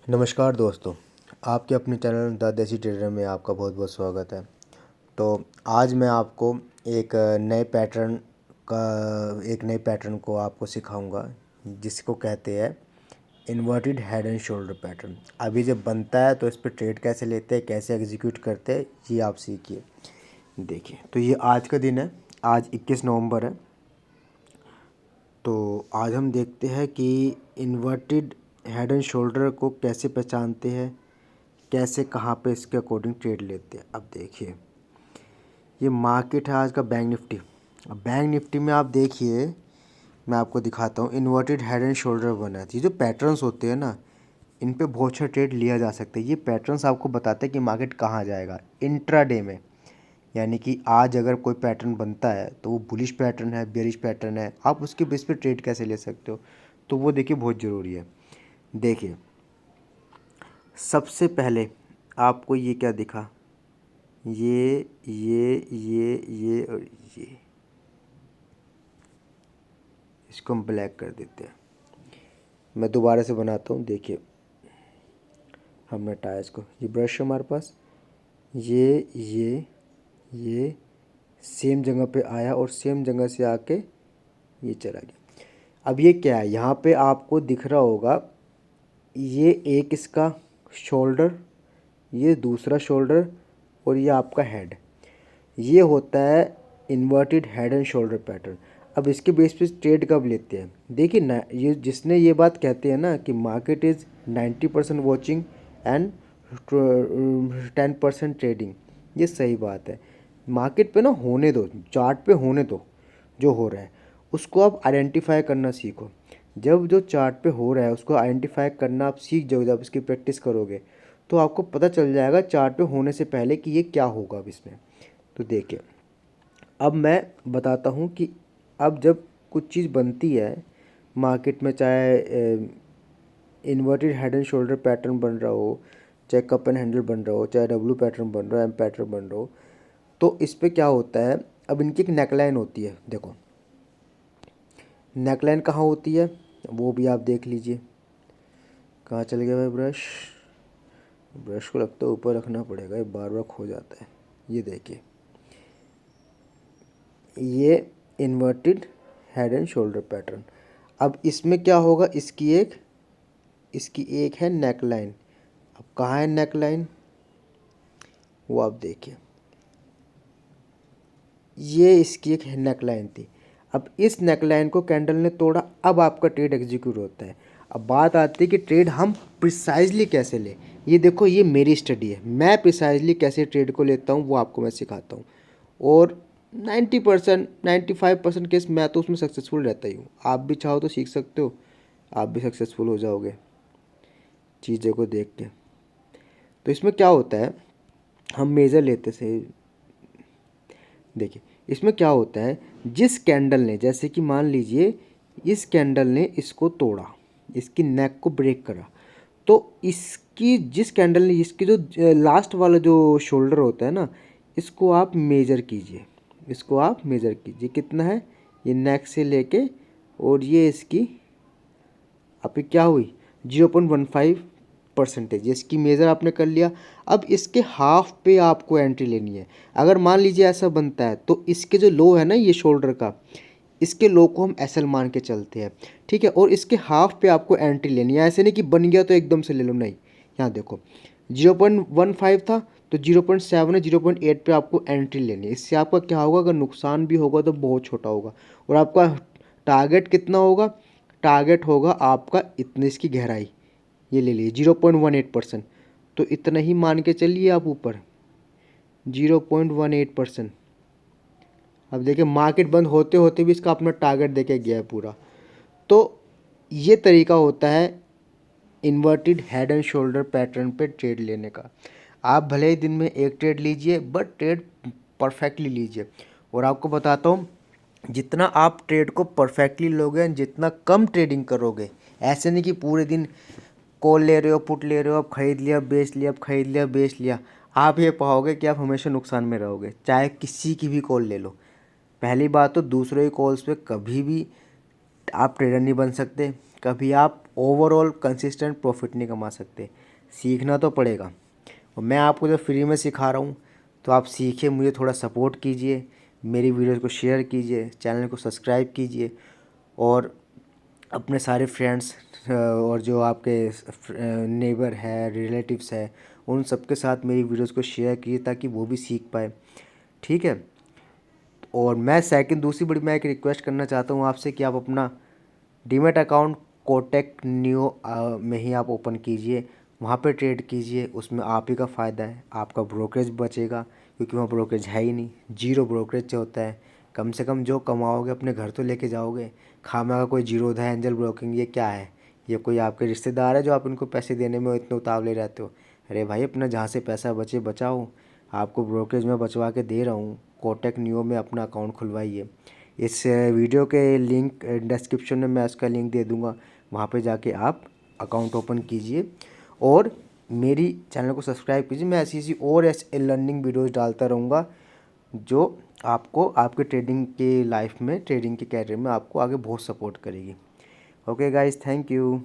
नमस्कार दोस्तों, आपके अपने चैनल द देसी ट्रेडर में आपका बहुत बहुत स्वागत है। तो आज मैं आपको एक नए पैटर्न को आपको सिखाऊंगा जिसको कहते हैं inverted head and shoulder pattern. अभी जब बनता है तो इस पर ट्रेड कैसे लेते हैं, कैसे एग्जीक्यूट करते हैं, ये आप सीखिए। देखिए, तो ये आज का दिन है, आज 21 नवंबर है। तो आज हम देखते हैं कि इन्वर्टेड हेड एंड शोल्डर को कैसे पहचानते हैं, कैसे कहाँ पे इसके अकॉर्डिंग ट्रेड लेते हैं। अब देखिए, ये मार्केट है आज का बैंक निफ्टी। अब बैंक निफ्टी में आप देखिए, मैं आपको दिखाता हूँ, इन्वर्टेड हेड एंड शोल्डर बना है। ये जो पैटर्न्स होते हैं ना, इन पे बहुत अच्छा ट्रेड लिया जा सकता है। ये पैटर्न्स आपको बताते हैं कि मार्केट कहाँ जाएगा इंट्राडे में। यानी कि आज अगर कोई पैटर्न बनता है तो वो बुलिश पैटर्न है, बेरिश पैटर्न है, आप उसके बेस पे ट्रेड कैसे ले सकते हो, तो वो देखिए बहुत ज़रूरी है। देखिए, सबसे पहले आपको ये क्या दिखा, ये और ये, इसको हम ब्लैक कर देते हैं। मैं दोबारा से बनाता हूँ। देखिए, हमने हटाया इसको, ये ब्रश है हमारे पास, ये सेम जगह पे आया और सेम जगह से आके ये चला गया। अब ये क्या है, यहाँ पे आपको दिख रहा होगा, ये एक इसका शोल्डर, ये दूसरा शोल्डर और ये आपका हेड। ये होता है inverted head and shoulder pattern. अब इसके बेस पे ट्रेड कब लेते हैं, देखिए ना, ये जिसने ये बात कहते हैं ना कि market is 90% watching and 10% trading, ये सही बात है। मार्केट पे ना होने दो, चार्ट पे होने दो, जो हो रहा है उसको आप आइडेंटिफाई करना सीखो। जब जो चार्ट पे हो रहा है उसको आइडेंटिफाई करना आप सीख जाओगे, जब इसकी प्रैक्टिस करोगे तो आपको पता चल जाएगा चार्ट पे होने से पहले कि ये क्या होगा अब इसमें। तो देखिए, अब मैं बताता हूँ कि अब जब कुछ चीज़ बनती है मार्केट में, चाहे inverted head and shoulder pattern बन रहा हो, चाहे कप एंड हैंडल बन रहा हो, चाहे डब्ल्यू पैटर्न बन रहा हो, एम पैटर्न बन रहा हो, तो इस पर क्या होता है, अब इनकी एक नेकलाइन होती है। देखो, नेकलाइन कहाँ होती है वो भी आप देख लीजिए। कहाँ चल गया भाई ब्रश, ब्रश को लगता है ऊपर रखना पड़ेगा, ये बार बार खो जाता है। ये देखिए, ये inverted head and shoulder pattern. अब इसमें क्या होगा, इसकी एक है नेकलाइन। अब कहाँ है नेकलाइन, वो आप देखिए, ये इसकी एक नेकलाइन थी। अब इस नेकलाइन को कैंडल ने तोड़ा, अब आपका ट्रेड एग्जीक्यूट होता है। अब बात आती है कि ट्रेड हम प्रिसाइजली कैसे लें। ये देखो, ये मेरी स्टडी है, मैं प्रिसाइजली कैसे ट्रेड को लेता हूँ वो आपको मैं सिखाता हूँ। और 90% 95% केस मैं तो उसमें सक्सेसफुल रहता ही हूँ। आप भी चाहो तो सीख सकते हो, आप भी सक्सेसफुल हो जाओगे चीज़ों को देख के। तो इसमें क्या होता है, हम मेज़र लेते से, देखिए इसमें क्या होता है, जिस कैंडल ने, जैसे कि मान लीजिए इस कैंडल ने इसको तोड़ा, इसकी नेक को ब्रेक करा, तो इसकी जिस कैंडल ने, इसकी जो लास्ट वाला जो शोल्डर होता है ना, इसको आप मेजर कीजिए, इसको आप मेजर कीजिए कितना है, ये नेक से लेके और ये इसकी आपकी क्या हुई 0.15%। इसकी मेज़र आपने कर लिया। अब इसके हाफ पे आपको एंट्री लेनी है। अगर मान लीजिए ऐसा बनता है तो इसके जो लो है ना, ये शोल्डर का, इसके लो को हम एसएल मान के चलते हैं, ठीक है। और इसके हाफ पे आपको एंट्री लेनी है। ऐसे नहीं कि बन गया तो एकदम से ले लो, नहीं। यहाँ देखो 0.15 था तो 0.7 है, 0.8 पे आपको एंट्री लेनी है। इससे आपका क्या होगा, अगर नुकसान भी होगा तो बहुत छोटा होगा। और आपका टारगेट कितना होगा, टारगेट होगा आपका इतने, इसकी गहराई ये ले लीजिए 0.18%। तो इतना ही मान के चलिए आप ऊपर 0.18%। अब देखिए, मार्केट बंद होते होते भी इसका अपना टारगेट देके गया है पूरा। तो ये तरीका होता है inverted head and shoulder pattern पे ट्रेड लेने का। आप भले ही दिन में एक ट्रेड लीजिए, बट ट्रेड परफेक्टली लीजिए। और आपको बताता हूँ, जितना आप ट्रेड को परफेक्टली लोगे, जितना कम ट्रेडिंग करोगे, ऐसे नहीं कि पूरे दिन कॉल ले रहे हो, पुट ले रहे हो, अब खरीद लिया बेच लिया, अब खरीद लिया बेच लिया, आप ये पाओगे कि आप हमेशा नुकसान में रहोगे, चाहे किसी की भी कॉल ले लो। पहली बात तो दूसरों की कॉल्स पे कभी भी आप ट्रेडर नहीं बन सकते, कभी आप ओवरऑल कंसिस्टेंट प्रॉफिट नहीं कमा सकते। सीखना तो पड़ेगा, और मैं आपको जब फ्री में सिखा रहा हूँ तो आप सीखिए, मुझे थोड़ा सपोर्ट कीजिए, मेरी वीडियोज़ को शेयर कीजिए, चैनल को सब्सक्राइब कीजिए, और अपने सारे फ्रेंड्स और जो आपके नेबर है, रिलेटिव्स है, उन सबके साथ मेरी वीडियोज़ को शेयर कीजिए ताकि वो भी सीख पाए। ठीक है। और मैं दूसरी बड़ी मैं एक रिक्वेस्ट करना चाहता हूँ आपसे कि आप अपना डीमैट अकाउंट कोटक न्यू में ही आप ओपन कीजिए, वहाँ पे ट्रेड कीजिए, उसमें आप ही का फ़ायदा है, आपका ब्रोकरेज बचेगा, क्योंकि वहाँ ब्रोकरेज है ही नहीं, जीरो ब्रोकरेज जो होता है। कम से कम जो कमाओगे अपने घर तो लेके जाओगे। खामा का कोई जीरोधा है, एंजल ब्रोकिंग, ये क्या है? ये कोई आपके रिश्तेदार है जो आप उनको पैसे देने में इतने उतावले रहते हो? अरे भाई, अपना जहाँ से पैसा बचे बचाओ। आपको ब्रोकरेज में बचवा के दे रहा हूँ, कोटक न्यू में अपना अकाउंट खुलवाइए। इस वीडियो के लिंक डिस्क्रिप्शन में मैं उसका लिंक दे दूँगा, वहाँ पे जाके आप अकाउंट ओपन कीजिए और मेरी चैनल को सब्सक्राइब कीजिए। मैं ऐसी और ऐसे लर्निंग वीडियोज़ डालता रहूँगा जो आपको आपके ट्रेडिंग के लाइफ में, ट्रेडिंग के कैरियर में आपको आगे बहुत सपोर्ट करेगी। Okay guys, thank you.